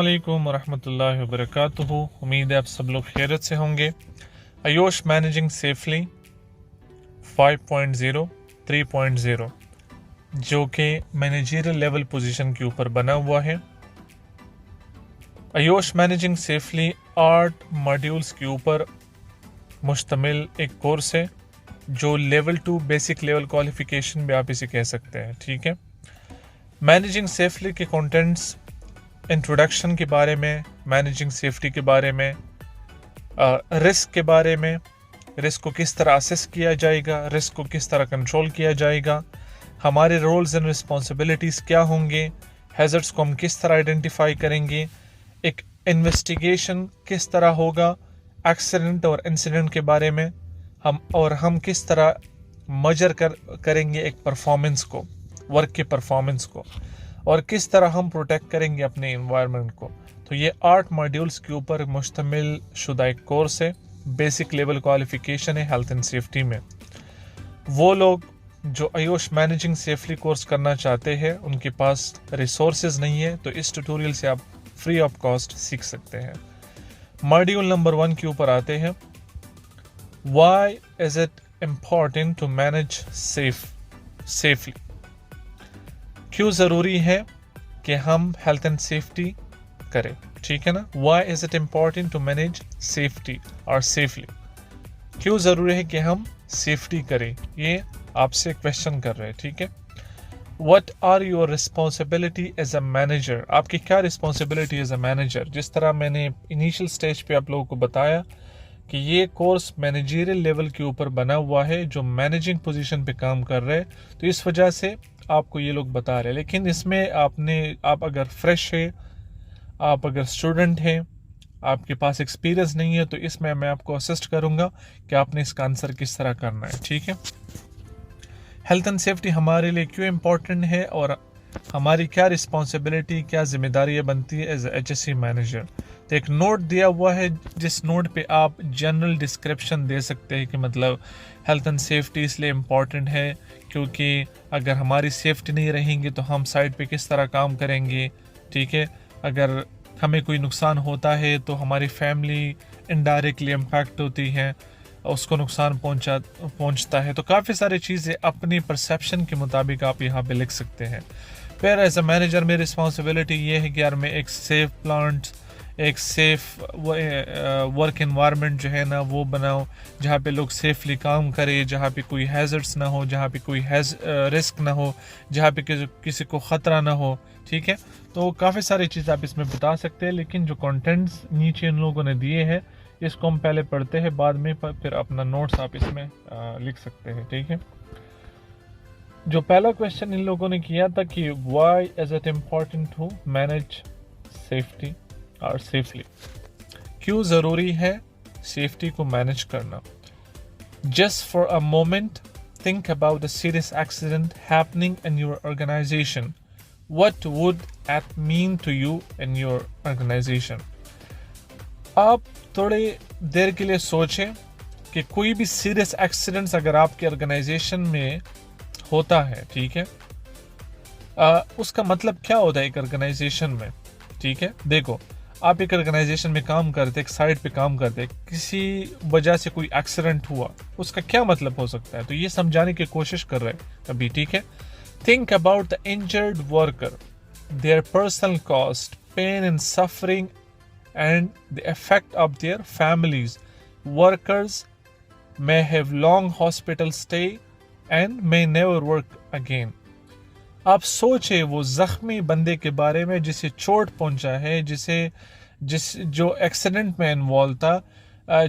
वालेकुम वरहमतुल्लाहि वबरकातुहू। उम्मीद है आप सब लोग खैरियत से होंगे। आयुष मैनेजिंग सेफली 5.0 3.0 जो कि मैनेजरियल लेवल पोजीशन के ऊपर बना हुआ है। आयुष मैनेजिंग सेफली 8 मॉड्यूल्स के ऊपर मुश्तमिल एक कोर्स है जो लेवल 2 बेसिक लेवल क्वालिफिकेशन भी आप इसे कह सकते हैं। ठीक है, मैनेजिंग सेफली के कंटेंट्स इंट्रोडक्शन के बारे में, मैनेजिंग सेफ्टी के बारे में, रिस्क के बारे में, रिस्क को किस तरह असेस किया जाएगा, रिस्क को किस तरह कंट्रोल किया जाएगा, हमारे रोल्स एंड रिस्पॉन्सिबिलिटीज़ क्या होंगे, हैज़र्ड्स को हम किस तरह आइडेंटिफाई करेंगे, एक इन्वेस्टिगेशन किस तरह होगा, एक्सीडेंट और इंसिडेंट के बारे में हम किस तरह मजर करेंगे एक परफॉर्मेंस को, वर्क के परफॉर्मेंस को, और किस तरह हम प्रोटेक्ट करेंगे अपने इन्वायरमेंट को। तो ये 8 मॉड्यूल्स के ऊपर मुश्तमिल शुदा एक कोर्स है, बेसिक लेवल क्वालिफिकेशन है हेल्थ एंड सेफ्टी में। वो लोग जो आयुष मैनेजिंग सेफली कोर्स करना चाहते हैं, उनके पास रिसोर्सेज नहीं है, तो इस ट्यूटोरियल से आप फ्री ऑफ कॉस्ट सीख सकते हैं। मॉड्यूल नंबर 1 के ऊपर आते हैं। Why is it important to manage safely? क्यों ज़रूरी है कि हम हेल्थ एंड सेफ्टी करें? ठीक है ना, Why is it important to manage safety और safely? क्यों ज़रूरी है कि हम सेफ्टी करें? ये आपसे क्वेश्चन कर रहे हैं। ठीक है, What are your responsibility as a manager? आपकी क्या रिस्पॉन्सिबिलिटी एज अ मैनेजर? जिस तरह मैंने इनिशियल स्टेज पे आप लोगों को बताया कि ये कोर्स मैनेजरियल लेवल के ऊपर बना हुआ है, जो मैनेजिंग पोजीशन पे काम कर रहे हैं, तो इस वजह से आपको ये लोग बता रहे हैं। लेकिन इसमें आप अगर फ्रेश है, आप अगर स्टूडेंट हैं, आपके पास एक्सपीरियंस नहीं है, तो इसमें मैं आपको असिस्ट करूंगा कि आपने इसका आंसर किस तरह करना है। ठीक है, हेल्थ एंड सेफ्टी हमारे लिए क्यों इम्पोर्टेंट है और हमारी क्या रिस्पॉन्सिबिलिटी, क्या जिम्मेदारियाँ बनती है एज HSC मैनेजर। तो एक नोट दिया हुआ है, जिस नोट पे आप जनरल डिस्क्रिप्शन दे सकते हैं कि मतलब हेल्थ एंड सेफ्टी इसलिए इम्पॉर्टेंट है क्योंकि अगर हमारी सेफ्टी नहीं रहेंगी तो हम साइड पे किस तरह काम करेंगे। ठीक है, अगर हमें कोई नुकसान होता है तो हमारी फैमिली इनडायरेक्टली इम्पैक्ट होती है, उसको नुकसान पहुंचता है। तो काफ़ी सारी चीज़ें अपनी परसेप्शन के मुताबिक आप यहाँ पे लिख सकते हैं। फिर एज अ मैनेजर मेरी रिस्पॉन्सिबिलिटी ये है कि यार मैं एक सेफ प्लांट, एक सेफ वर्क एनवायरनमेंट जो है ना वो बनाओ, जहाँ पे लोग सेफली काम करें, जहाँ पे कोई हैज़र्ड्स ना हो, जहाँ पे कोई रिस्क ना हो, जहाँ पे किसी को ख़तरा ना हो। ठीक है, तो काफ़ी सारी चीज़ आप इसमें बता सकते हैं, लेकिन जो कंटेंट्स नीचे इन लोगों ने दिए हैं इसको हम पहले पढ़ते हैं, बाद में फिर अपना नोट्स आप इसमें लिख सकते हैं। ठीक है, जो पहला क्वेश्चन इन लोगों ने किया था कि why is it important to manage safety और सेफली, क्यों ज़रूरी है सेफ्टी को मैनेज करना। Just for a moment think about the serious accident happening in your organisation, what would it mean to you in your organisation. आप थोड़ी देर के लिए सोचें कि कोई भी सीरियस एक्सीडेंट्स अगर आपके ऑर्गेनाइजेशन में होता है, ठीक है, उसका मतलब क्या होता है एक ऑर्गेनाइजेशन में। ठीक है, देखो आप एक ऑर्गेनाइजेशन में काम करते, एक साइट पे काम करते, किसी वजह से कोई एक्सीडेंट हुआ, उसका क्या मतलब हो सकता है, तो ये समझाने की कोशिश कर रहे हैं अभी। ठीक है, think about the injured worker, their personal cost, pain and suffering and the effect of their families. Workers may have long hospital stay and may never work again. आप सोचे वो जख्मी बंदे के बारे में जिसे चोट पहुंचा है, जो एक्सीडेंट में इन्वॉल्व था,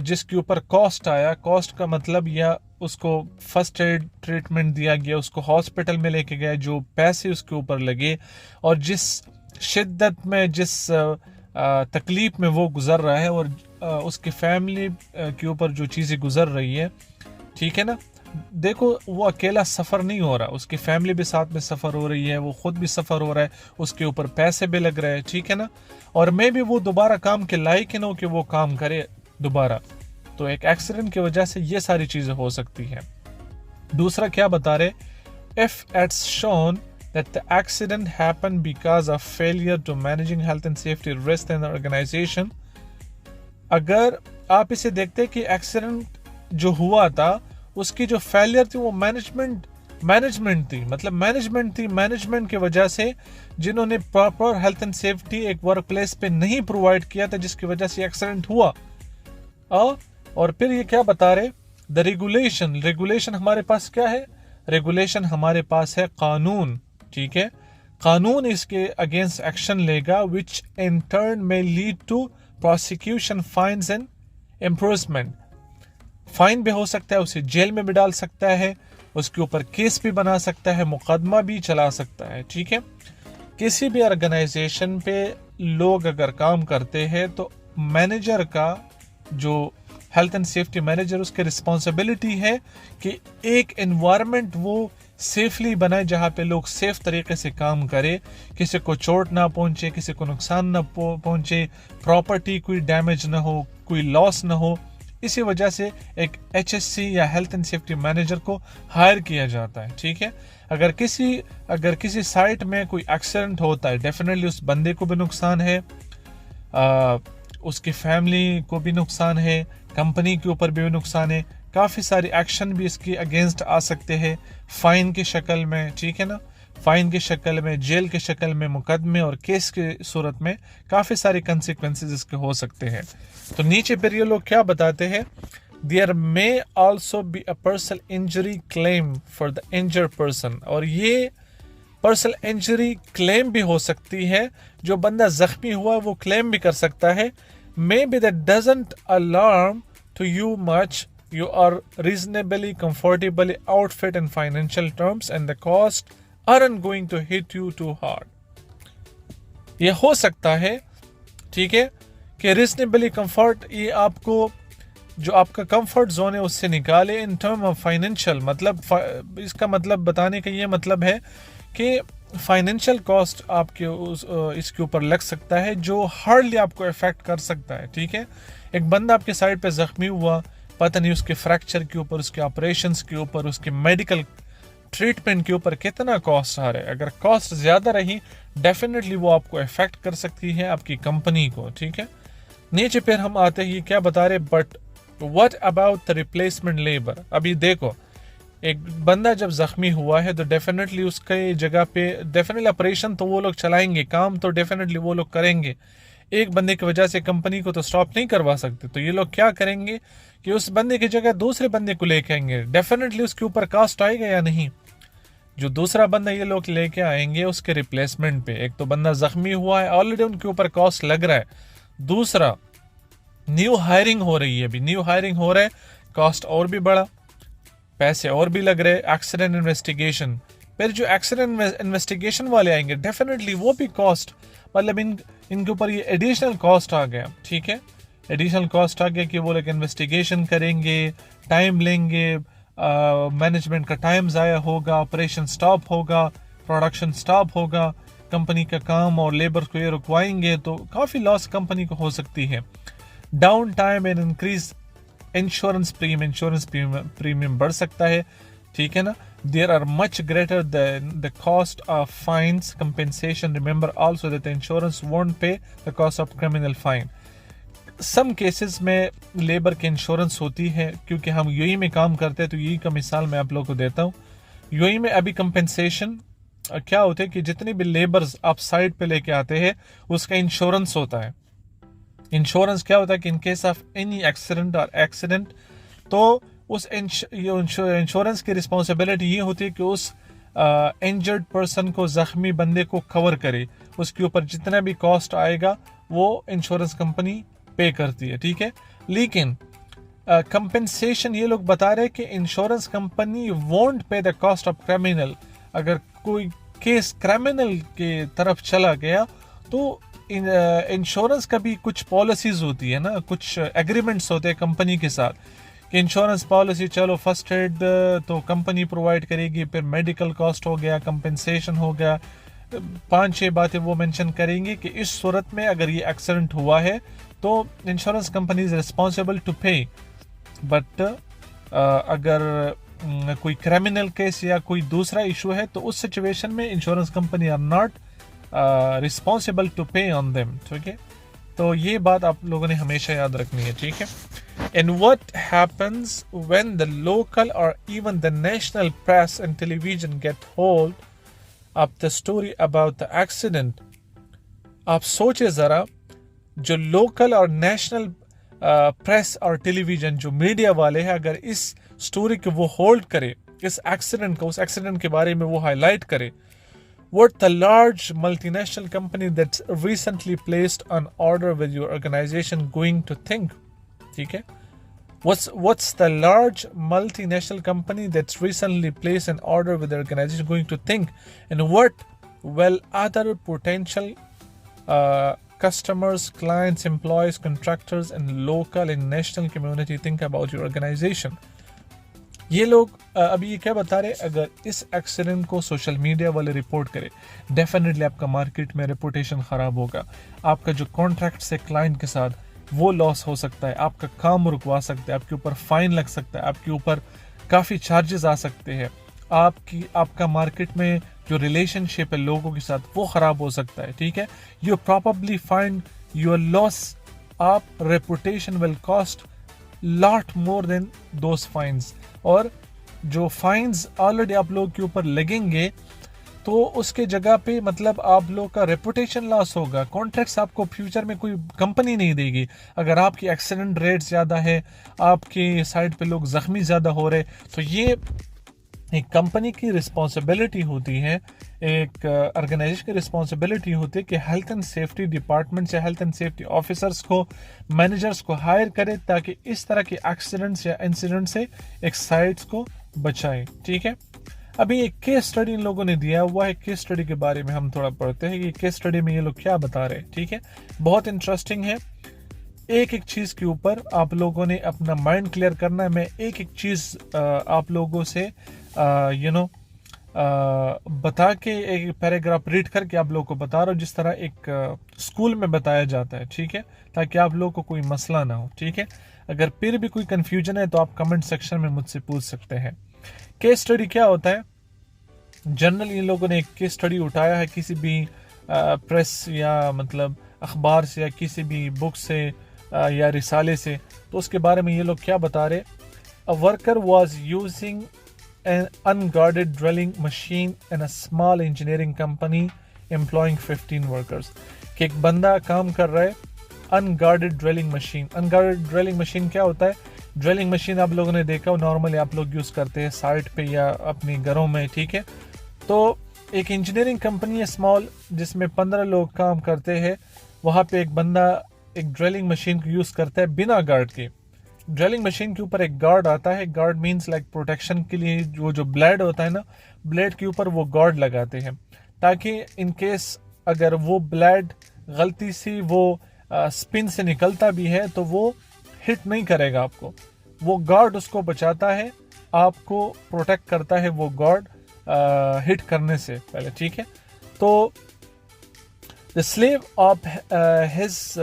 जिसके ऊपर कॉस्ट आया। कॉस्ट का मतलब या उसको फर्स्ट एड ट्रीटमेंट दिया गया, उसको हॉस्पिटल में लेके गया, जो पैसे उसके ऊपर लगे, और जिस शिद्दत में, जिस तकलीफ में वो गुजर रहा है, और उसकी फैमिली के ऊपर जो चीज़ें गुजर रही है। ठीक है ना, देखो वो अकेला सफ़र नहीं हो रहा, उसकी फैमिली भी साथ में सफ़र हो रही है, वो ख़ुद भी सफ़र हो रहा है, उसके ऊपर पैसे भी लग रहे हैं। ठीक है ना, और मैं भी वो दोबारा काम के लायक ना हो कि वो काम करे दोबारा। तो एक एक्सीडेंट की वजह से ये सारी चीज़ें हो सकती हैं। दूसरा क्या बता रहे, if it's shown that the accident happened because of failure to managing health and safety risk in the organization. अगर आप इसे देखते कि एक्सीडेंट जो हुआ था उसकी जो फेलियर थी वो मैनेजमेंट थी, मतलब मैनेजमेंट की वजह से जिन्होंने प्रॉपर हेल्थ एंड सेफ्टी एक वर्क प्लेस पे नहीं प्रोवाइड किया था, जिसकी वजह से एक्सीडेंट हुआ। और फिर ये क्या बता रहे, द रेगुलेशन हमारे पास क्या है, रेगुलेशन हमारे पास है कानून, ठीक है। कानून इसके अगेंस्ट एक्शन लेगा विच इन टर्न में lead to prosecution, fines and improvement. Fine भी हो सकता है, उसे जेल में भी डाल सकता है, उसके ऊपर केस भी बना सकता है, मुकदमा भी चला सकता है, ठीक है। किसी भी ऑर्गेनाइजेशन पे लोग अगर काम करते हैं तो मैनेजर का, जो हेल्थ एंड सेफ्टी मैनेजर, उसकी रिस्पॉन्सिबिलिटी है कि एक एनवायरनमेंट वो सेफली बनाए जहाँ पे लोग सेफ तरीके से काम करे, किसी को चोट ना पहुंचे, किसी को नुकसान ना पहुंचे, प्रॉपर्टी कोई डैमेज ना हो, कोई लॉस ना हो। इसी वजह से एक HSC या हेल्थ एंड सेफ्टी मैनेजर को हायर किया जाता है, ठीक है। अगर किसी साइट में कोई एक्सीडेंट होता है, डेफिनेटली उस बंदे को भी नुकसान है, उसकी फैमिली को भी नुकसान है, कंपनी के ऊपर भी नुकसान है, काफ़ी सारे एक्शन भी इसके अगेंस्ट आ सकते हैं, फाइन की शक्ल में, ठीक है ना, फाइन की शक्ल में, जेल की शक्ल में, मुकदमे और केस की सूरत में काफ़ी सारे कंसिक्वेंसेस इसके हो सकते हैं। तो नीचे पर ये लोग क्या बताते हैं, there may also be a personal injury claim for the injured person, और ये पर्सनल इंजरी क्लेम भी हो सकती है, जो बंदा जख्मी हुआ वो क्लेम भी कर सकता है। Maybe that doesn't alarm to you much, you are reasonably comfortably outfit in financial terms and the cost aren't going to hit you too hard. ये हो सकता है, ठीक है, कि reasonably comfort ये आपको जो आपका कंफर्ट जोन है उससे निकाले इन टर्म ऑफ फाइनेंशियल, मतलब इसका मतलब बताने का ये मतलब है कि फाइनेंशियल कॉस्ट आपके इसके ऊपर लग सकता है जो हार्डली आपको इफेक्ट कर सकता है, ठीक है। एक बंदा आपके साइड पे जख्मी हुआ, पता नहीं उसके फ्रैक्चर के ऊपर, उसके ऑपरेशंस के ऊपर, उसके मेडिकल ट्रीटमेंट के ऊपर कितना कॉस्ट आ रहा है। अगर कॉस्ट ज़्यादा रही डेफिनेटली वो आपको इफेक्ट कर सकती है, आपकी कंपनी को, ठीक है। नीचे फिर हम आते हैं, क्या बता रहे, but what about the replacement labour. अभी देखो, एक बंदा जब जख्मी हुआ है तो डेफिनेटली उसके जगह पे डेफिनेटली ऑपरेशन तो वो लोग चलाएंगे, काम तो डेफिनेटली वो लोग करेंगे। एक बंदे की वजह से कंपनी को तो स्टॉप नहीं करवा सकते, तो ये लोग क्या करेंगे कि उस बंदे की जगह दूसरे बंदे को लेके आएंगे। डेफिनेटली उसके ऊपर कास्ट आएगा या नहीं, जो दूसरा बंदा ये लोग लेके आएंगे उसके रिप्लेसमेंट पे। एक तो बंदा जख्मी हुआ है, ऑलरेडी उनके ऊपर कॉस्ट लग रहा है, दूसरा न्यू हायरिंग हो रही है, अभी न्यू हायरिंग हो रहा है, कॉस्ट और भी बढ़ा, पैसे और भी लग रहे। एक्सीडेंट इन्वेस्टिगेशन, फिर जो एक्सीडेंट इन्वेस्टिगेशन वाले आएंगे डेफिनेटली वो भी कॉस्ट, मतलब इनके ऊपर ये एडिशनल कॉस्ट आ गया, ठीक है। एडिशनल कॉस्ट आ गया कि वो लोग इन्वेस्टिगेशन करेंगे, टाइम लेंगे, मैनेजमेंट का टाइम ज़ाया होगा, ऑपरेशन स्टॉप होगा, प्रोडक्शन स्टॉप होगा, कंपनी का काम और लेबर को ये रुकवाएंगे, तो काफ़ी लॉस कंपनी को हो सकती है। Down time and increase insurance premium बढ़ सकता है, ठीक है ना। There are much greater than the cost of fines compensation. Remember also that the insurance won't pay the cost of criminal fine. Some cases में लेबर की insurance होती है, क्योंकि हम यूएई में काम करते हैं तो यही का मिसाल मैं आप लोगों को देता हूँ। यूएई में अभी कंपेंसेशन क्या होता है कि जितने भी लेबर्स आप साइड पे लेके आते हैं उसका इंश्योरेंस होता है। इंश्योरेंस क्या होता है कि in case of any accident तो उस इंश्योरेंस की रिस्पॉन्सिबिलिटी ये होती है कि उस इंजर्ड पर्सन को, जख्मी बंदे को कवर करे, उसके ऊपर जितना भी कॉस्ट आएगा वो इंश्योरेंस कंपनी पे करती है, ठीक है। लेकिन कंपेंसेशन ये लोग बता रहे हैं कि इंश्योरेंस कंपनी वोंट पे द कॉस्ट ऑफ क्रिमिनल। अगर कोई केस क्रिमिनल के तरफ चला गया तो इंश्योरेंस का भी कुछ पॉलिसीज होती है ना, कुछ एग्रीमेंट्स होते हैं कंपनी के साथ कि इंश्योरेंस पॉलिसी, चलो फर्स्ट एड तो कंपनी प्रोवाइड करेगी, फिर मेडिकल कॉस्ट हो गया, कंपेंसेशन हो गया, 5-6 बातें वो मेंशन करेंगी कि इस सूरत में अगर ये एक्सीडेंट हुआ है तो insurance company is responsible to pay. But अगर कोई क्रिमिनल केस या कोई दूसरा इशू है, तो उस सिचुएशन में insurance company are not responsible to pay on them, ठीक है। तो ये बात आप लोगों ने हमेशा याद रखनी है, ठीक है। And what happens when the local और even the national press and television get hold of the story about the accident. आप सोचे ज़रा, जो लोकल और नेशनल प्रेस और टेलीविजन, जो मीडिया वाले हैं, अगर इस स्टोरी को वो होल्ड करे, इस एक्सीडेंट को, उस एक्सीडेंट के बारे में वो हाईलाइट करे, what the large multinational company that's recently placed an order with your organization going to think, ठीक है। What's the large multinational company that's recently placed an order with the organization going to think, and what will other potential customers, clients, employees, contractors, and local and national community think about your organization? ये लोग अभी ये क्या बता रहे, अगर इस accident को सोशल मीडिया वाले रिपोर्ट करें, डेफिनेटली आपका मार्केट में रेपुटेशन ख़राब होगा, आपका जो कॉन्ट्रैक्ट है क्लाइंट के साथ वो लॉस हो सकता है, आपका काम रुकवा सकता है, आपके ऊपर फाइन लग सकता है, आपके ऊपर काफ़ी चार्जेस आ सकते हैं, आपका मार्केट में जो रिलेशनशिप है लोगों के साथ वो ख़राब हो सकता है, ठीक है। You probably find your loss of reputation will cost lot more than those fines. और जो फाइन्स ऑलरेडी आप लोगों के ऊपर लगेंगे, तो उसके जगह पे मतलब आप लोग का रेपुटेशन लॉस होगा। कॉन्ट्रैक्ट्स आपको फ्यूचर में कोई कंपनी नहीं देगी अगर आपकी एक्सीडेंट रेट ज़्यादा है, आपकी साइड पे लोग ज़ख्मी ज़्यादा हो रहे। तो ये एक कंपनी की रिस्पॉन्सिबिलिटी होती है, एक ऑर्गेनाइजेशन की रिस्पॉन्सिबिलिटी होती है कि हेल्थ एंड सेफ्टी डिपार्टमेंट से हेल्थ एंड सेफ्टी ऑफिसर्स को, मैनेजर्स को हायर करे, ताकि इस तरह के एक्सीडेंट्स या इंसिडेंट से एक साइट्स को बचाए, ठीक है। अभी एक केस स्टडी इन लोगों ने दिया हुआ है, केस स्टडी के बारे में हम थोड़ा पढ़ते हैं कि केस स्टडी में ये लोग क्या बता रहे हैं, ठीक है। बहुत इंटरेस्टिंग है, एक एक चीज़ के ऊपर आप लोगों ने अपना माइंड क्लियर करना है। मैं एक एक चीज़ आप लोगों से बता के एक पैराग्राफ रीड करके आप लोगों को बता रहा हूँ, जिस तरह एक स्कूल में बताया जाता है, ठीक है, ताकि आप लोगों को कोई मसला ना हो, ठीक है। अगर फिर भी कोई कंफ्यूजन है तो आप कमेंट सेक्शन में मुझसे पूछ सकते हैं। केस स्टडी क्या होता है? जनरली इन लोगों ने एक केस स्टडी उठाया है किसी भी प्रेस या मतलब अखबार से या किसी भी बुक से या रिसाले से, तो उसके बारे में ये लोग क्या बता रहे। A worker was using an unguarded drilling machine in a small engineering company employing 15 workers। कि एक बंदा काम कर रहा है unguarded drilling machine। unguarded drilling machine क्या होता है? ड्रिलिंग मशीन आप लोगों ने देखा, नॉर्मली आप लोग यूज़ करते हैं साइट पे या अपने घरों में, ठीक है। तो एक इंजीनियरिंग कंपनी है स्मॉल, जिसमें 15 लोग काम करते हैं। वहाँ पे एक बंदा एक ड्रिलिंग मशीन को यूज़ करता है बिना गार्ड के। ड्रिलिंग मशीन के ऊपर एक गार्ड आता है। गार्ड मींस लाइक प्रोटेक्शन के लिए जो ब्लेड होता है ना, ब्लेड के ऊपर वो गार्ड लगाते हैं, ताकि इन केस अगर वो ब्लेड गलती से वो स्पिन से निकलता भी है तो वो हिट नहीं करेगा आपको। वो गार्ड उसको बचाता है, आपको प्रोटेक्ट करता है वो गार्ड हिट करने से पहले, ठीक है। तो the slave of his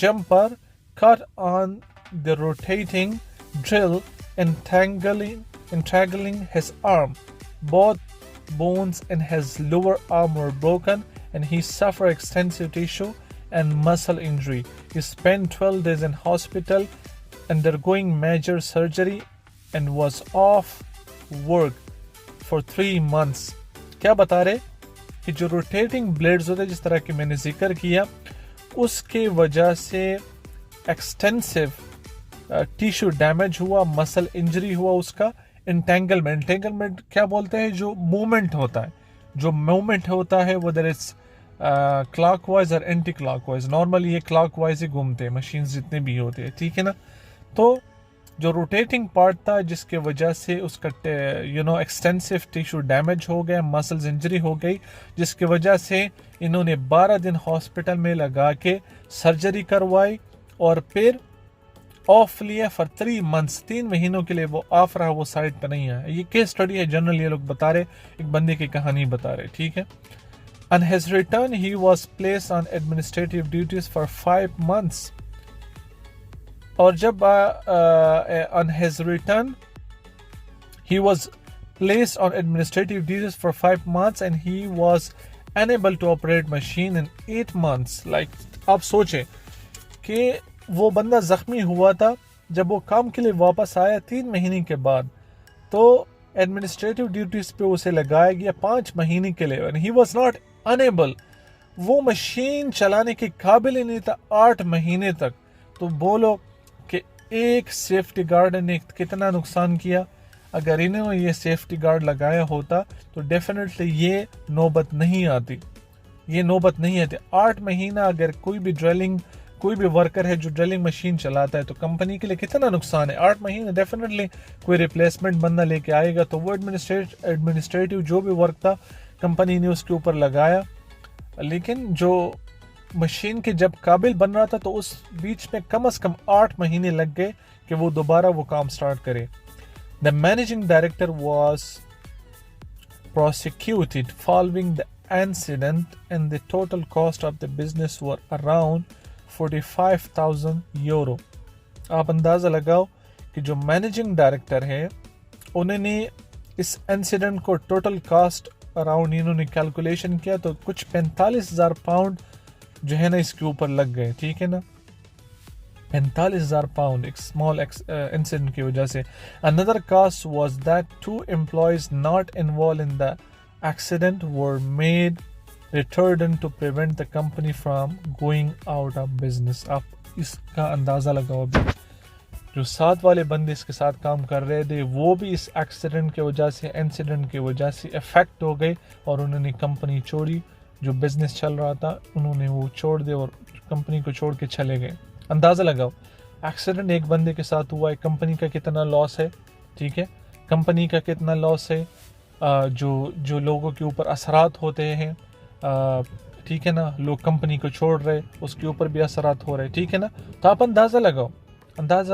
jumper cut on the rotating drill, entangling his arm. Both bones in his lower arm were broken and he suffered extensive tissue and muscle injury. He spent 12 days in hospital undergoing major surgery and was off work for 3 months. क्या बता रहे कि जो rotating blades होते हैं, जिस तरह की मैंने जिक्र किया, उसके वजह से एक्सटेंसिव टिश्यू डैमेज हुआ, मसल इंजरी हुआ, उसका इंटेंगलमेंट क्या बोलते हैं, जो मूवमेंट होता है वो दर इज क्लॉकवाइज और एंटी क्लॉकवाइज। नॉर्मली ये क्लॉकवाइज ही घूमते हैं मशीन जितने भी होते हैं, ठीक है ना। तो जो रोटेटिंग पार्ट था, जिसके वजह से उसका एक्सटेंसिव टिश्यू डैमेज हो गया, मसल्स इंजरी हो गई, जिसकी वजह से इन्होंने 12 दिन हॉस्पिटल में लगा के सर्जरी करवाई और फिर ऑफ लिया फॉर 3 मंथ्स। 3 महीनों के लिए वो ऑफ रहा, वो साइड पर नहीं आया। ये केस स्टडी है, जनरल ये लोग बता रहे, एक बंदे की कहानी बता रहे, ठीक है। On his return he was placed on administrative duties for 5 months. और जब on his return He was placed on administrative duties for 5 months and he was unable to operate machine in 8 months. Like आप सोचें कि वो बंदा जख्मी हुआ था, जब वो काम के लिए वापस आया 3 महीने के बाद तो एडमिनिस्ट्रेटिव ड्यूटीज पे उसे लगाया गया 5 महीने के लिए. ही वॉज नॉट अनेबल, वो मशीन चलाने के काबिल ही नहीं था 8 महीने तक. तो बोलो कि एक सेफ्टी गार्ड ने कितना नुकसान किया. अगर इन्होंने ये सेफ्टी गार्ड लगाया होता तो डेफिनेटली ये नौबत नहीं आती. 8 महीना अगर कोई भी वर्कर है जो ड्रिलिंग मशीन चलाता है तो कंपनी के लिए कितना नुकसान है. 8 महीने डेफिनेटली कोई रिप्लेसमेंट बंदा लेके आएगा तो वो एडमिनिस्ट्रेटिव जो भी वर्क था कंपनी ने उसके ऊपर लगाया, लेकिन जो मशीन के जब काबिल बन रहा था तो उस बीच में कम से कम 8 महीने लग गए कि वो दोबारा वो काम स्टार्ट करे. The managing director was prosecuted following the incident and the total cost of the business were around 45,000 euro. आप अंदाज़ा लगाओ कि जो मैनेजिंग डायरेक्टर है उन्होंने इस इंसिडेंट को टोटल कॉस्ट अराउंड इन्होंने कैलकुलेशन किया तो कुछ 45,000 पाउंड जो है ना इसके ऊपर लग गए. ठीक है ना, 45,000 पाउंड एक स्मॉल इंसिडेंट की वजह से. Another cost was that 2 employees not involve in the accident were made return to prevent the company from going out of business. आप इसका अंदाज़ा लगाओ, अभी जो 7 वाले बंदे इसके साथ काम कर रहे थे वो भी इस एक्सीडेंट की वजह से, इंसिडेंट की वजह से इफेक्ट हो गए और उन्होंने कंपनी छोड़ी. जो बिजनेस चल रहा था उन्होंने वो छोड़ दिया और कंपनी को छोड़ के चले गए. अंदाज़ा लगाओ, एक्सीडेंट एक बंदे के साथ हुआ है, कंपनी का कितना लॉस है. ठीक है, कंपनी का कितना लॉस है, जो लोगों के ऊपर असरात होते हैं. ठीक है ना, लोग कंपनी को छोड़ रहे उसके ऊपर भी असरात हो रहे. ठीक है ना, तो आप अंदाज़ा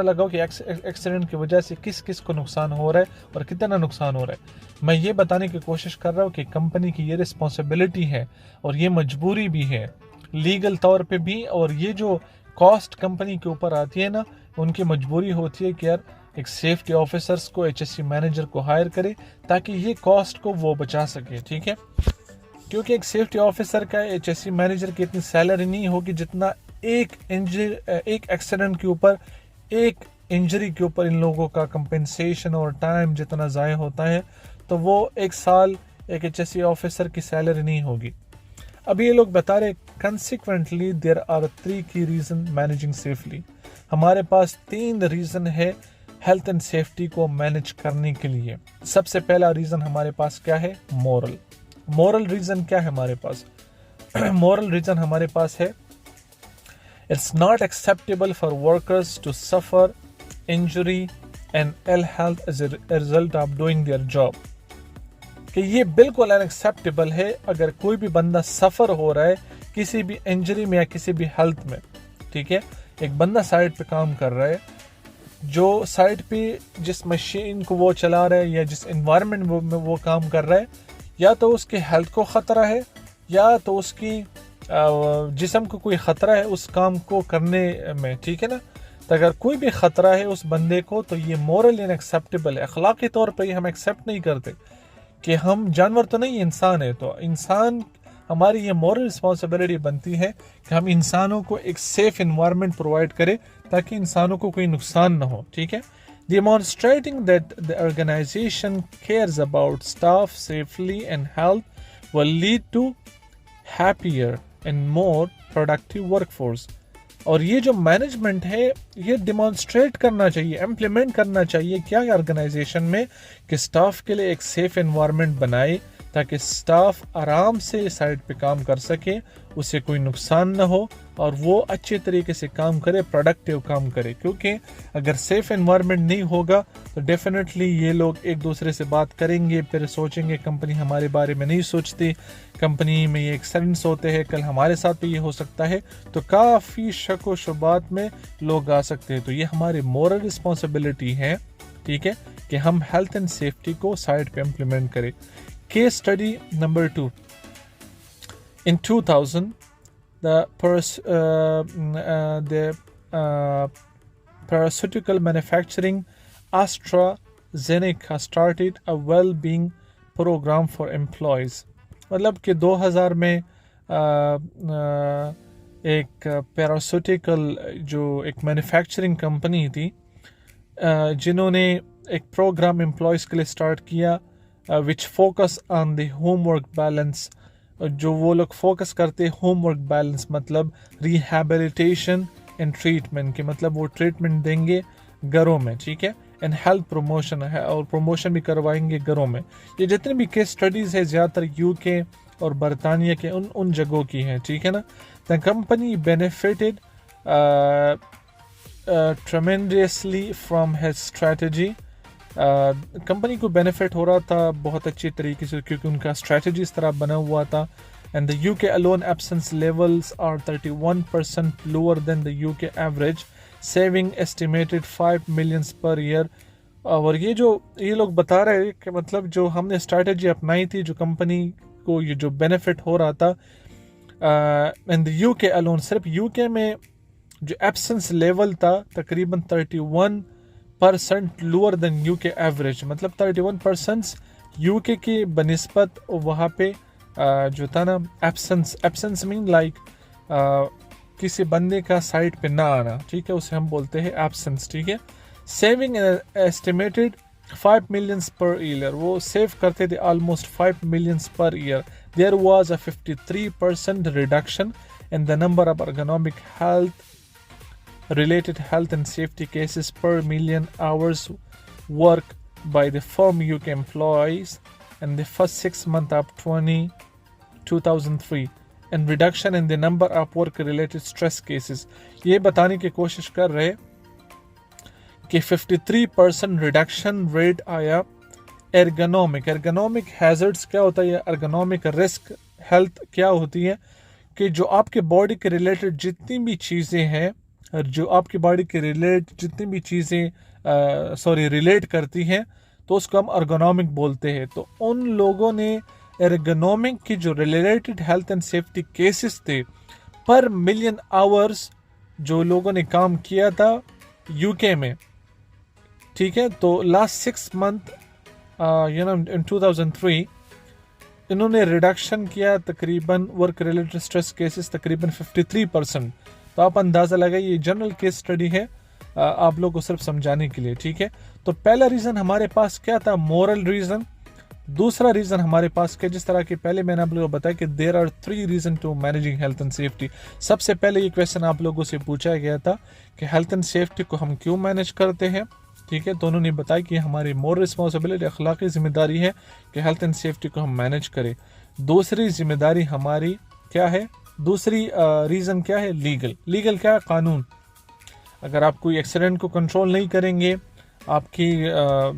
लगाओ कि एक्सीडेंट की वजह से किस किस को नुकसान हो रहा है और कितना नुकसान हो रहा है. मैं ये बताने की कोशिश कर रहा हूँ कि कंपनी की ये रिस्पॉन्सिबिलिटी है और ये मजबूरी भी है लीगल तौर पे भी, और ये जो कॉस्ट कंपनी के ऊपर आती है ना, उनकी मजबूरी होती है कि यार एक सेफ्टी ऑफिसर्स को, HSE मैनेजर को हायर करे ताकि ये कॉस्ट को वो बचा सके. ठीक है, क्योंकि एक सेफ्टी ऑफिसर का, HSE मैनेजर की इतनी सैलरी नहीं होगी जितना एक एक्सीडेंट के ऊपर, एक इंजरी के ऊपर इन लोगों का कंपेंसेशन और टाइम जितना ज़ाया होता है तो वो एक साल एक HSE ऑफिसर की सैलरी नहीं होगी. अभी ये लोग बता रहे कंसिक्वेंटली देयर आर 3 की रीज़न मैनेजिंग सेफली. हमारे पास 3 रीज़न है हेल्थ एंड सेफ्टी को मैनेज करने के लिए. सबसे पहला रीज़न हमारे पास क्या है, मोरल रीज़न क्या है हमारे पास. मोरल रीज़न हमारे पास है it's not acceptable for workers to suffer injury and ill health as a result of doing their job. कि ये बिल्कुल अनएक्सेप्टेबल है अगर कोई भी बंदा सफ़र हो रहा है किसी भी इंजरी में या किसी भी हेल्थ में. ठीक है, एक बंदा साइड पे काम कर रहा है, जो साइड पे जिस मशीन को वो चला रहा है या जिस एनवायरनमेंट में वो काम कर रहा है, या तो उसके हेल्थ को ख़तरा है या तो उसकी जिस्म को कोई ख़तरा है उस काम को करने में. ठीक है ना, तो अगर कोई भी ख़तरा है उस बंदे को तो ये मोरल इनएक्सेप्टेबल है. अखलाकी तौर पर ये हम एक्सेप्ट नहीं करते कि हम जानवर तो नहीं, इंसान है. तो इंसान, हमारी ये मॉरल रिस्पॉन्सिबिलिटी बनती है कि हम इंसानों को एक सेफ एनवायरनमेंट प्रोवाइड करें ताकि इंसानों को कोई नुकसान ना हो. ठीक है, demonstrating that the organization cares about staff safely and health will lead to happier and more productive workforce. और ये जो मैनेजमेंट है ये डिमॉन्स्ट्रेट करना चाहिए, इम्प्लीमेंट करना चाहिए क्या ऑर्गेनाइजेशन में कि स्टाफ के लिए एक सेफ एनवायरनमेंट बनाए ताकि स्टाफ आराम से साइट पे काम कर सके, उसे कोई नुकसान ना हो और वो अच्छे तरीके से काम करे, प्रोडक्टिव काम करे. क्योंकि अगर सेफ एनवायरनमेंट नहीं होगा तो डेफिनेटली ये लोग एक दूसरे से बात करेंगे, फिर सोचेंगे कंपनी हमारे बारे में नहीं सोचती, कंपनी में ये एक्सीडेंट्स होते हैं, कल हमारे साथ भी ये हो सकता है. तो काफ़ी शक व शुबात में लोग आ सकते हैं. तो ये हमारी मोरल रिस्पॉन्सिबिलिटी है, ठीक है, कि हम हेल्थ एंड सेफ्टी को साइट पे इम्प्लीमेंट करें. Case study number 2. In 2000, the pharmaceutical manufacturing Zenith has started a well-being program for employees. मतलब कि 2000 में एक पैरासूटिकल जो एक मैन्युफैक्चरिंग कंपनी थी जिन्होंने एक प्रोग्राम एम्प्लॉयज़ के लिए स्टार्ट किया which focus on the homework balance. जो वो लोग फोकस करते होमवर्क बैलेंस मतलब रिहैबिलिटेशन एंड ट्रीटमेंट के, मतलब वो ट्रीटमेंट देंगे घरों में, ठीक है, एंड हेल्थ प्रमोशन है और प्रमोशन भी करवाएंगे घरों में. ये जितने भी केस स्टडीज़ है ज़्यादातर यूके और बरतानिया के उन जगहों की हैं, ठीक है ना. The company benefited tremendously from his strategy. Company को बेनिफिट हो रहा था बहुत अच्छी तरीके से क्योंकि उनका स्ट्रेटजी इस तरह बना हुआ था. And the UK alone absence levels are 31% lower than the UK average, saving estimated 5 million per year. और ये लोग बता रहे हैं कि मतलब जो हमने स्ट्रेटजी अपनाई थी, जो कंपनी को ये जो बेनिफिट हो रहा था इन द यूके अलोन, सिर्फ यूके में जो एब्सेंस लेवल था तकरीबन 31% लोअर देन यूके एवरेज. मतलब 31% यूके की बनिस्बत वहाँ पे जो था ना एब्सेंस मीन लाइक किसी बंदे का साइट पे ना आना, ठीक है, उसे हम बोलते हैं एब्सेंस, ठीक है. Saving estimated 5 millions per year, वो सेव करते थे almost 5 millions per year. There was a 53% reduction in the number of ergonomic related health and safety cases per million hours work by the firm UK employees in the first 6 months of 2003 and reduction in the number of work related stress cases. ये बताने की कोशिश कर रहे कि 53% reduction rate आया. Ergonomic hazards क्या होता है, एर्गोनॉमिक रिस्क हेल्थ क्या होती है कि जो आपके बॉडी के रिलेटेड जितनी भी चीज़ें हैं, जो आपकी बॉडी के जितनी भी चीज़ें रिलेट करती हैं तो उसको हम एर्गोनॉमिक बोलते हैं. तो उन लोगों ने एर्गोनॉमिक की जो related health and safety cases थे पर मिलियन आवर्स जो लोगों ने काम किया था यूके में, ठीक है, तो लास्ट 6 मंथ इन 2003 इन्होंने रिडक्शन किया तकरीबन वर्क रिलेटेड स्ट्रेस केसेस तकरीबन 53%. तो आप अंदाज़ा लगाइए, जनरल केस स्टडी है आप लोगों को सिर्फ समझाने के लिए, ठीक है. तो पहला रीज़न हमारे पास क्या था, मोरल रीज़न. दूसरा रीज़न हमारे पास क्या, जिस तरह के पहले मैंने आप लोगों को बताया कि there are 3 reason to managing health and safety. सबसे पहले ये क्वेश्चन आप लोगों से पूछा गया था कि हेल्थ एंड सेफ्टी को हम क्यों मैनेज करते हैं, ठीक है. तो उन्होंने बताया कि हमारी मोरल रिस्पॉन्सिबिलिटी, अखलाकी जिम्मेदारी है कि हेल्थ एंड सेफ्टी को हम मैनेज करें. दूसरी जिम्मेदारी हमारी क्या है, दूसरी रीज़न क्या है, लीगल क्या है, कानून. अगर आप कोई एक्सीडेंट को कंट्रोल नहीं करेंगे, आपकी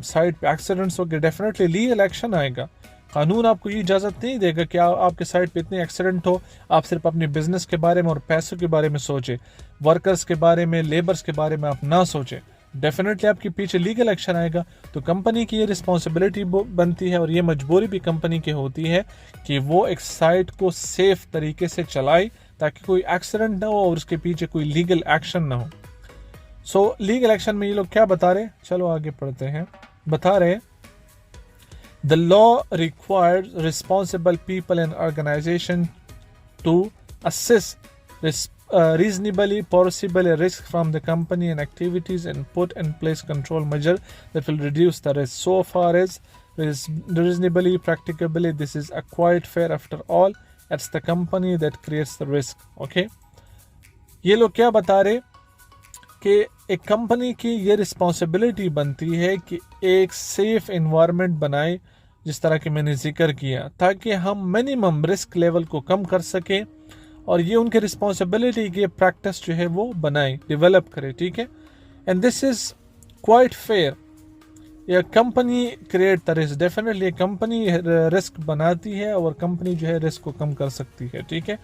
साइड पे एक्सीडेंट्स हो गए, डेफिनेटली लीगल एक्शन आएगा. कानून आपको ये इजाज़त नहीं देगा कि आपके साइड पे इतने एक्सीडेंट हो, आप सिर्फ अपने बिजनेस के बारे में और पैसों के बारे में सोचें, वर्कर्स के बारे में, लेबर्स के बारे में आप ना सोचें. डेफिनेटली आपके पीछे लीगल एक्शन आएगा. तो कंपनी की ये रिस्पॉन्सिबिलिटी बनती है और ये मजबूरी भी कंपनी की होती है कि वो एक साइट को सेफ तरीके से चलाए ताकि कोई एक्सीडेंट ना हो और उसके पीछे कोई लीगल एक्शन ना हो. सो लीगल एक्शन में ये लोग क्या बता रहे, चलो आगे पढ़ते हैं. बता रहे the law requires responsible people and organisation to assist reasonably possible risk from the company and activities and put in place control measure that will reduce the risk. So far as reasonably practicable, this is a quite fair. After all, it's the company that creates the risk. Okay, ये लोग क्या बता रहे कि एक company की ये responsibility बनती है कि एक सेफ एनवायरनमेंट बनाए, जिस तरह कि मैंने जिक्र किया, ताकि हम मिनिमम रिस्क लेवल को कम कर सकें. और ये उनकी रिस्पॉन्सिबिलिटी की प्रैक्टिस जो है वो बनाए, डेवलप करे, ठीक है. And this is quite fair. ये company create the risk, definitely company risk बनाती है और कंपनी जो है रिस्क को कम कर सकती है, ठीक है.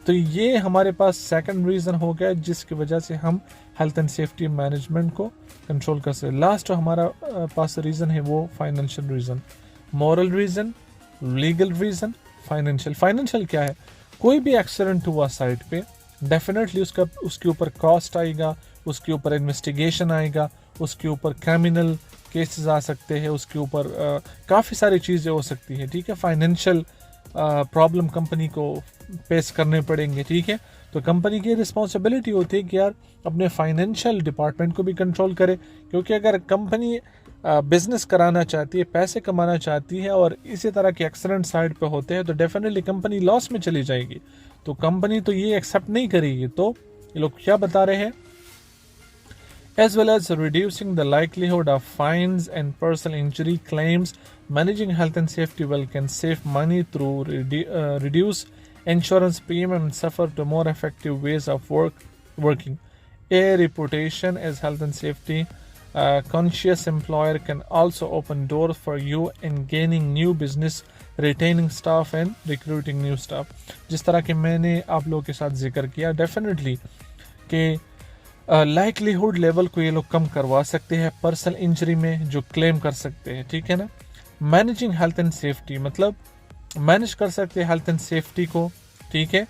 तो ये हमारे पास सेकंड रीज़न हो गया जिसकी वजह से हम हेल्थ एंड सेफ्टी मैनेजमेंट को कंट्रोल कर सकते. लास्ट जो हमारा पास रीज़न है वो financial reason. Moral reason, legal reason, financial क्या है, कोई भी एक्सीडेंट हुआ साइट पे डेफिनेटली उसके ऊपर कॉस्ट आएगा, उसके ऊपर इन्वेस्टिगेशन आएगा, उसके ऊपर क्रिमिनल केसेस आ सकते हैं, उसके ऊपर काफ़ी सारी चीज़ें हो सकती है, ठीक है। फाइनेंशियल प्रॉब्लम कंपनी को फेस करने पड़ेंगे, ठीक है। तो कंपनी की रिस्पॉन्सिबिलिटी होती है कि यार अपने फाइनेंशियल डिपार्टमेंट को भी कंट्रोल करे, क्योंकि अगर कंपनी बिजनेस कराना चाहती है, पैसे कमाना चाहती है और इसी तरह के एक्सीडेंट साइड पे होते हैं तो डेफिनेटली कंपनी लॉस में चली जाएगी। तो कंपनी तो ये एक्सेप्ट नहीं करेगी। तो ये लोग क्या बता रहे हैं, as well as reducing the likelihood of fines and personal injury claims, managing health and safety well can save money through reduce insurance premium and suffer to more effective ways of working. A reputation as health and safety conscious employer can also open doors for you in gaining new business, retaining staff and recruiting new staff. जिस तरह के मैंने आप लोगों के साथ जिक्र किया, डेफिनेटली कि लाइकलीहुड लेवल को ये लोग कम करवा सकते हैं पर्सनल इंजरी में जो क्लेम कर सकते हैं, ठीक है ना। मैनेजिंग हेल्थ एंड सेफ्टी, मतलब मैनेज कर सकते हैं हेल्थ एंड सेफ्टी को, ठीक है,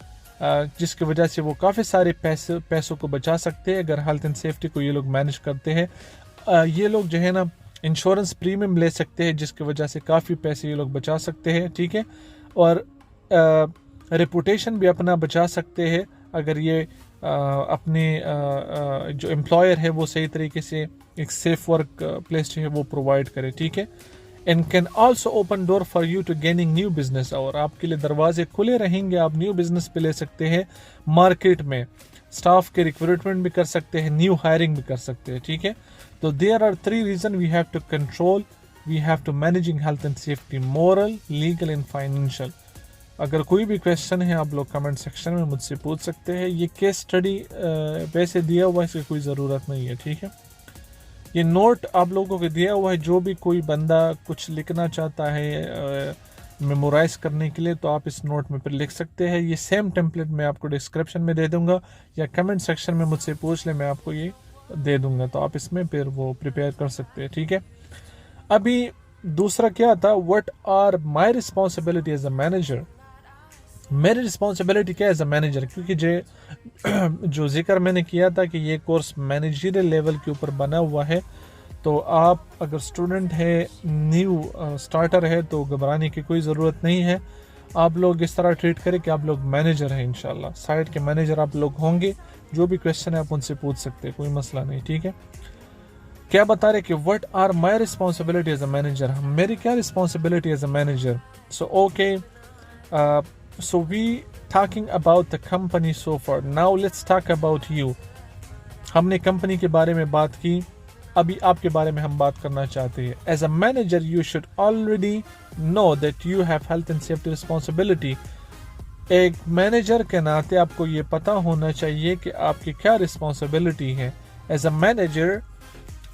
जिसकी वजह से वो काफ़ी सारे पैसों को बचा सकते हैं अगर हेल्थ एंड सेफ्टी को ये लोग मैनेज करते हैं। ये लोग जो है ना इंश्योरेंस प्रीमियम ले सकते हैं जिसकी वजह से काफ़ी पैसे ये लोग बचा सकते हैं, ठीक है। और रेपुटेशन भी अपना बचा सकते हैं अगर ये अपने जो एम्प्लॉयर है वो सही तरीके से एक सेफ वर्क प्लेस जो है वो प्रोवाइड करे, ठीक है। And can also open door for you to gaining new business, और आपके लिए दरवाजे खुले रहेंगे, आप न्यू बिजनेस पे ले सकते हैं, मार्केट में स्टाफ के रिक्रूटमेंट भी कर सकते हैं, न्यू हायरिंग भी कर सकते हैं, ठीक है। तो there are 3 reason we have to control, we have to managing health and safety, moral, legal and financial. अगर कोई भी क्वेश्चन है आप लोग कमेंट सेक्शन में मुझसे पूछ सकते हैं। ये केस स्टडी वैसे दिया हुआ है, इसकी कोई ज़रूरत नहीं है, ठीक है। ये नोट आप लोगों को दिया हुआ है, जो भी कोई बंदा कुछ लिखना चाहता है मेमोराइज करने के लिए तो आप इस नोट में फिर लिख सकते हैं। ये सेम टेम्पलेट मैं आपको डिस्क्रिप्शन में दे दूंगा या कमेंट सेक्शन में मुझसे पूछ ले, मैं आपको ये दे दूंगा, तो आप इसमें फिर वो प्रिपेयर कर सकते हैं, ठीक है। अभी दूसरा क्या था, what are my responsibility as a manager. मेरी रिस्पॉन्सिबिलिटी क्या एज अ मैनेजर, क्योंकि जो जिक्र मैंने किया था कि ये कोर्स मैनेजरियल लेवल के ऊपर बना हुआ है, तो आप अगर स्टूडेंट है, न्यू स्टार्टर है, तो घबराने की कोई ज़रूरत नहीं है। आप लोग इस तरह ट्रीट करें कि आप लोग मैनेजर हैं, इंशाल्लाह साइट के मैनेजर आप लोग होंगे। जो भी क्वेश्चन है आप उनसे पूछ सकते हैं, कोई मसला नहीं, ठीक है। क्या बता रहे कि what are my responsibility as a manager, मेरी क्या responsibility as a manager. So okay, so we talking about the company so far, now let's talk about you. हमने कंपनी के बारे में बात की, अभी आपके बारे में हम बात करना चाहते हैं। As a manager you should already know that you have health and safety responsibility. एक मैनेजर के नाते आपको ये पता होना चाहिए कि आपकी क्या रिस्पॉन्सिबिलिटी है। As a manager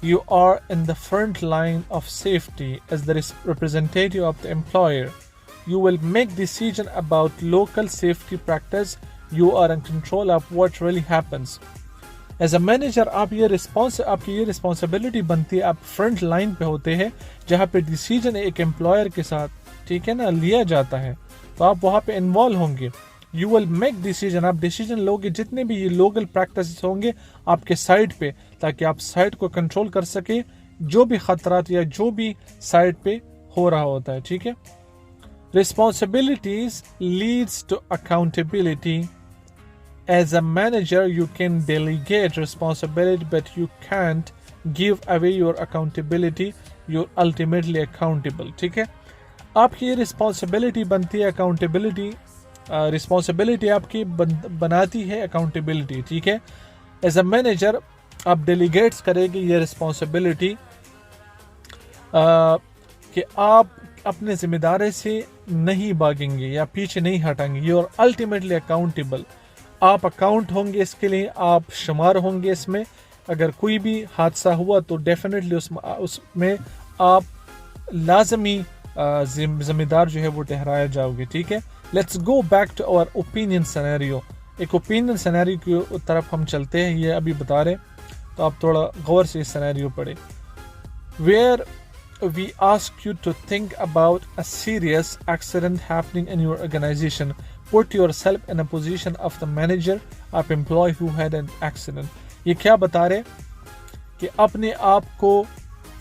you are in the front line of safety as the representative of the employer. You will make decision about local safety practice. You are in control of what really happens. As a manager आपकी ये responsibility बनती है, आप front line पे होते हैं जहाँ पे डिसीजन एक एम्प्लॉयर के साथ, ठीक है ना, लिया जाता है, तो आप वहाँ पे इन्वॉल्व होंगे। You will make decision, आप डिसीजन लोगे, जितने भी ये लोकल प्रैक्टिस होंगे आपके साइट पे, ताकि आप साइट को कंट्रोल कर सके जो भी खतरात या जो भी साइट पे हो रहा होता है, ठीक है। Responsibilities leads to accountability. As a manager, you can delegate responsibility, but you can't give away your accountability. You're ultimately accountable. ठीक है, आपकी ये रिस्पॉन्सिबिलिटी बनती है, अकाउंटेबिलिटी रिस्पॉन्सिबिलिटी आपकी बनाती है अकाउंटेबिलिटी, ठीक है। एज अ मैनेजर आप डेलीगेट्स करेंगे ये रिस्पॉन्सिबिलिटी कि आप अपने जिम्मेदारी से नहीं भागेंगे या पीछे नहीं हटेंगे। यू आर अल्टीमेटली अकाउंटेबल, आप अकाउंट होंगे इसके लिए, आप शुमार होंगे इसमें। अगर कोई भी हादसा हुआ तो डेफिनेटली उसमें आप लाजमी जिम्मेदार जो है वो ठहराया जाओगे, ठीक है। Let's go back to our opinion scenario. एक ओपिनियन सिनेरियो की तरफ हम चलते हैं, ये अभी बता रहे, तो आप थोड़ा गौर से इस सिनेरियो पढ़े। Where we ask you to think about a serious accident happening in your organization. Put yourself in a position of the manager of employee who had an accident. ये क्या बता रहे कि अपने आप को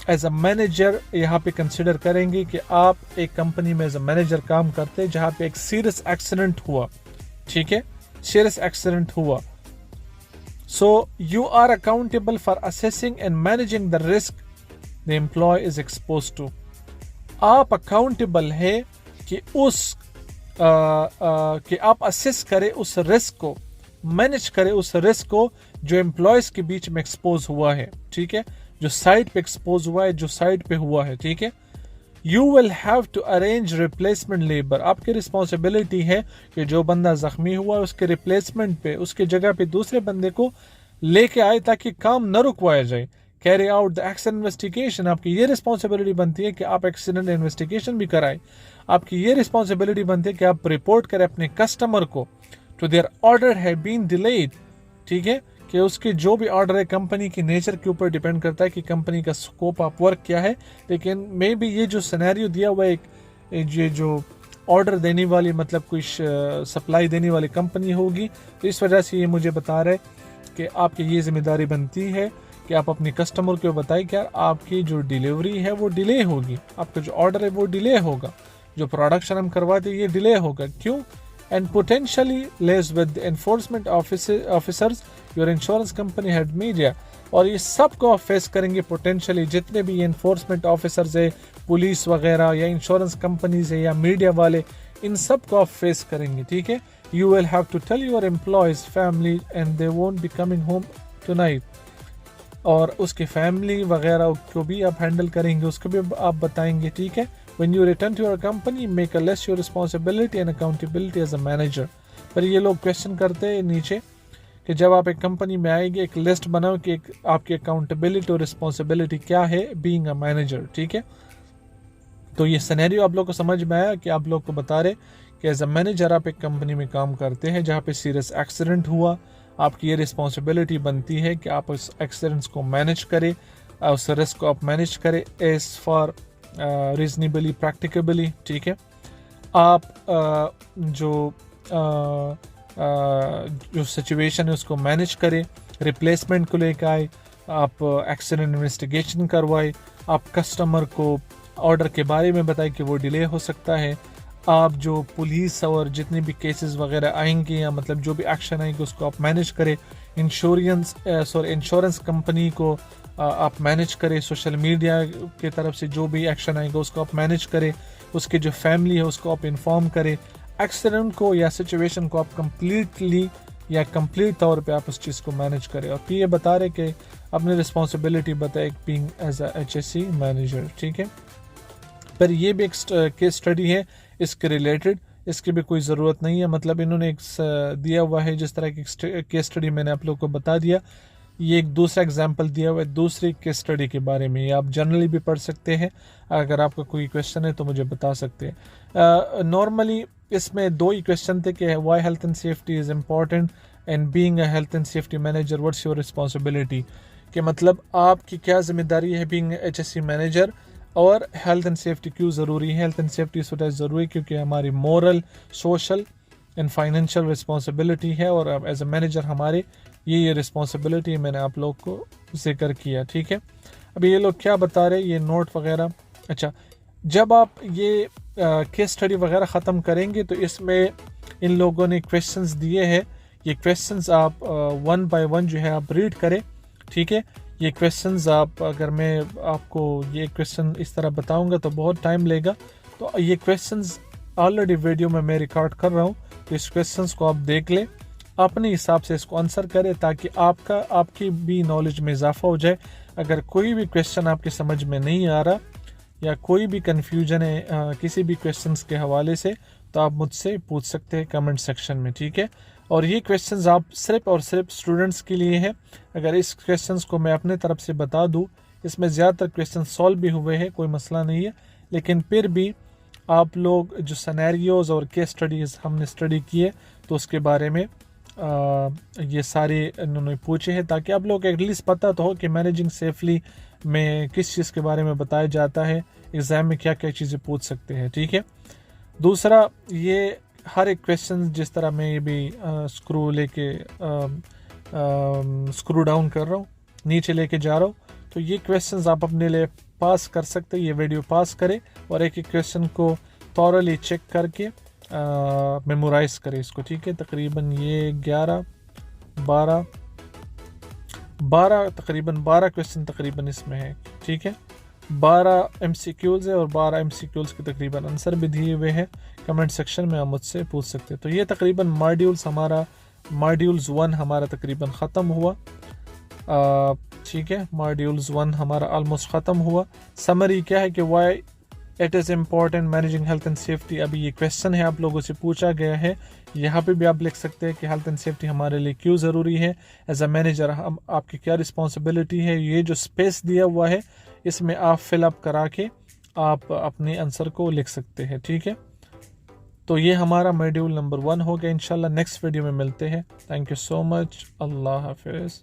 एज अ मैनेजर यहाँ पे कंसिडर करेंगे कि आप एक कंपनी में एज अ मैनेजर काम करते हैं जहाँ पे एक सीरियस एक्सीडेंट हुआ, ठीक है, सीरियस एक्सीडेंट हुआ. So you are accountable for assessing and managing the risk the employ is expose to. आप अकाउंटेबल है कि कि आप असेस करें उस रिस्क को, मैनेज करें उस रिस्क को जो एम्प्लॉयज के बीच में एक्सपोज हुआ है, ठीक है, जो साइट पे एक्सपोज हुआ है, जो साइट पे हुआ है, ठीक है. You will have to arrange replacement labour. आपकी रिस्पॉन्सिबिलिटी है कि जो बंदा जख्मी हुआ उसके रिप्लेसमेंट पे, उसके जगह पे दूसरे बंदे को लेके आए ताकि काम न रुकवाया जाए. Carry out the accident investigation. आपकी ये रिस्पॉन्सिबिलिटी बनती है कि आप एक्सीडेंट इन्वेस्टिगेशन भी कराएं. आपकी ये रिस्पॉन्सिबिलिटी बनती है कि आप रिपोर्ट करें अपने कस्टमर को to their order have been delayed, ठीक है, कि उसके जो भी ऑर्डर है कंपनी की नेचर के ऊपर डिपेंड करता है कि कंपनी का स्कोप ऑफ वर्क क्या है. लेकिन मे बी ये जो सिनेरियो दिया हुआ है, ये जो ऑर्डर देने वाली मतलब कोई सप्लाई देने वाली कंपनी होगी, तो इस वजह से ये मुझे बता रहे कि आपकी ये जिम्मेदारी बनती है कि आप अपने कस्टमर को बताएं कि यार आपकी जो डिलीवरी है वो डिले होगी, आपका जो ऑर्डर है वो डिले होगा, जो प्रोडक्शन हम करवाते ये डिले होगा. क्यों? And potentially less with enforcement officers your insurance company head media. और ये सब को आप फेस करेंगे पोटेंशियली, जितने भी एनफोर्समेंट ऑफिसर्स है, पुलिस वगैरह या इंश्योरेंस कंपनीज है या मीडिया वाले, इन सब को आप फेस करेंगे, ठीक है. You will have to tell your employees family and they won't be coming home tonight. और उसकी फैमिली वगैरह को भी आप हैंडल करेंगे, उसको भी आप बताएंगे, ठीक है. When you return to your company, make a less your responsibility and accountability as a manager. पर ये लोग क्वेश्चन करते हैं नीचे कि जब आप एक कंपनी में आएंगे एक लिस्ट बनाओ कि आपकी अकाउंटेबिलिटी और रिस्पॉन्सिबिलिटी क्या है बीइंग अ मैनेजर, ठीक है. तो ये सिनेरियो आप लोग को समझ में आया कि आप लोग को बता रहे कि एज अ मैनेजर आप एक कंपनी में काम करते हैं जहाँ पे सीरियस एक्सीडेंट हुआ, आपकी ये रिस्पॉन्सिबिलिटी बनती है कि आप उस एक्सीडेंट्स को मैनेज करें, उस रिस्क को आप मैनेज करें एज फॉर रीजनेबली प्रैक्टिकेबली, ठीक है. आप जो सिचुएशन है उसको मैनेज करें, रिप्लेसमेंट को लेकर आए, आप एक्सीडेंट इन्वेस्टिगेशन करवाए, आप कस्टमर को ऑर्डर के बारे में बताएं कि वो डिले हो सकता है, आप जो पुलिस और जितने भी केसेस वगैरह आएंगे या मतलब जो भी एक्शन आएंगे उसको आप मैनेज करें, इंश्योरेंस कंपनी को आप मैनेज करें, सोशल मीडिया की तरफ से जो भी एक्शन आएगा उसको आप मैनेज करें, उसकी जो फैमिली है उसको आप इन्फॉर्म करें, एक्सीडेंट को या सिचुएशन को आप कंप्लीट तौर पे आप उस चीज़ को मैनेज करें. और फिर ये बता रहे कि अपनी रिस्पॉन्सिबिलिटी बताए being as a HSE manager, ठीक है. पर ये भी एक केस स्टडी है इसके रिलेटेड, इसकी भी कोई ज़रूरत नहीं है, मतलब इन्होंने एक दिया हुआ है जिस तरह की केस स्टडी मैंने आप लोग को बता दिया. ये एक दूसरा एग्जाम्पल दिया हुआ है दूसरी केस स्टडी के बारे में, ये आप जनरली भी पढ़ सकते हैं. अगर आपका कोई क्वेश्चन है तो मुझे बता सकते हैं. नॉर्मली इसमें दो ही क्वेश्चन थे कि why health and safety is important and being a health and safety manager what's your responsibility, कि मतलब आपकी क्या जिम्मेदारी है बीइंग HSE मैनेजर, और हेल्थ एंड सेफ्टी क्यों ज़रूरी है. हेल्थ एंड सेफ्टी इस वजह से ज़रूरी है क्योंकि हमारी moral, social and financial responsibility है, और एज ए मैनेजर हमारे ये रिस्पॉन्सिबिलिटी मैंने आप लोग को जिक्र किया, ठीक है. अभी ये लोग क्या बता रहे, ये नोट वगैरह. अच्छा, जब आप ये केस स्टडी वगैरह ख़त्म करेंगे तो इसमें इन लोगों ने क्वेश्चंस दिए हैं, ये क्वेश्चंस आप 1 by 1 जो है आप रीड करें, ठीक है. ये क्वेश्चंस आप, अगर मैं आपको ये क्वेश्चन इस तरह बताऊंगा तो बहुत टाइम लेगा, तो ये क्वेश्चंस ऑलरेडी वीडियो में मैं रिकॉर्ड कर रहा हूँ, तो इस क्वेश्चंस को आप देख लें, अपने हिसाब से इसको आंसर करें ताकि आपकी भी नॉलेज में इजाफा हो जाए. अगर कोई भी क्वेश्चन आपके समझ में नहीं आ रहा या कोई भी कन्फ्यूजन है किसी भी क्वेश्चंस के हवाले से तो आप मुझसे पूछ सकते हैं कमेंट सेक्शन में, ठीक है. और ये क्वेश्चंस आप सिर्फ और सिर्फ स्टूडेंट्स के लिए है. अगर इस क्वेश्चंस को मैं अपने तरफ से बता दूं, इसमें ज़्यादातर क्वेश्चन सॉल्व भी हुए हैं, कोई मसला नहीं है, लेकिन फिर भी आप लोग जो सिनेरियोज और केस स्टडीज़ हमने स्टडी किए तो उसके बारे में ये सारे इन्होंने पूछे हैं ताकि आप लोग एटलीस्ट पता तो हो कि मैनेजिंग सेफली में किस चीज़ के बारे में बताया जाता है, एग्ज़ाम में क्या क्या चीज़ें पूछ सकते हैं, ठीक है. दूसरा, ये हर एक क्वेश्चन जिस तरह मैं ये भी स्क्रू डाउन कर रहा हूँ, नीचे लेके जा रहा हूँ, तो ये क्वेश्चंस आप अपने लिए पास कर सकते हैं, ये वीडियो पास करें और एक एक क्वेश्चन को थॉरली चेक करके मेमोराइज करें इसको, ठीक है। तकरीबन ये 12 तकरीबन 12 क्वेश्चन तकरीबन इसमें है, ठीक है। 12 MCQs है और 12 MCQs के तकरीबन आंसर भी दिए हुए हैं। कमेंट सेक्शन में आप मुझसे पूछ सकते हैं। तो ये तकरीबन मॉड्यूल्स 1 हमारा तकरीबन ख़त्म हुआ, ठीक है। मॉड्यूल्स 1 हमारा ऑलमोस्ट ख़त्म हुआ। समरी क्या है कि why it is important managing health and safety, अभी ये क्वेश्चन है आप लोगों से पूछा गया है। यहाँ पे भी आप लिख सकते हैं कि हेल्थ एंड सेफ्टी हमारे लिए क्यों ज़रूरी है, एज अ मैनेजर हम आपकी क्या रिस्पॉन्सिबिलिटी है। ये जो स्पेस दिया हुआ है इसमें आप फिलअप करा के आप अपने आंसर को लिख सकते हैं, ठीक है। तो ये हमारा मॉड्यूल नंबर 1 हो गया। इंशाल्लाह नेक्स्ट वीडियो में मिलते हैं। Thank you so much. अल्लाह हाफिज़।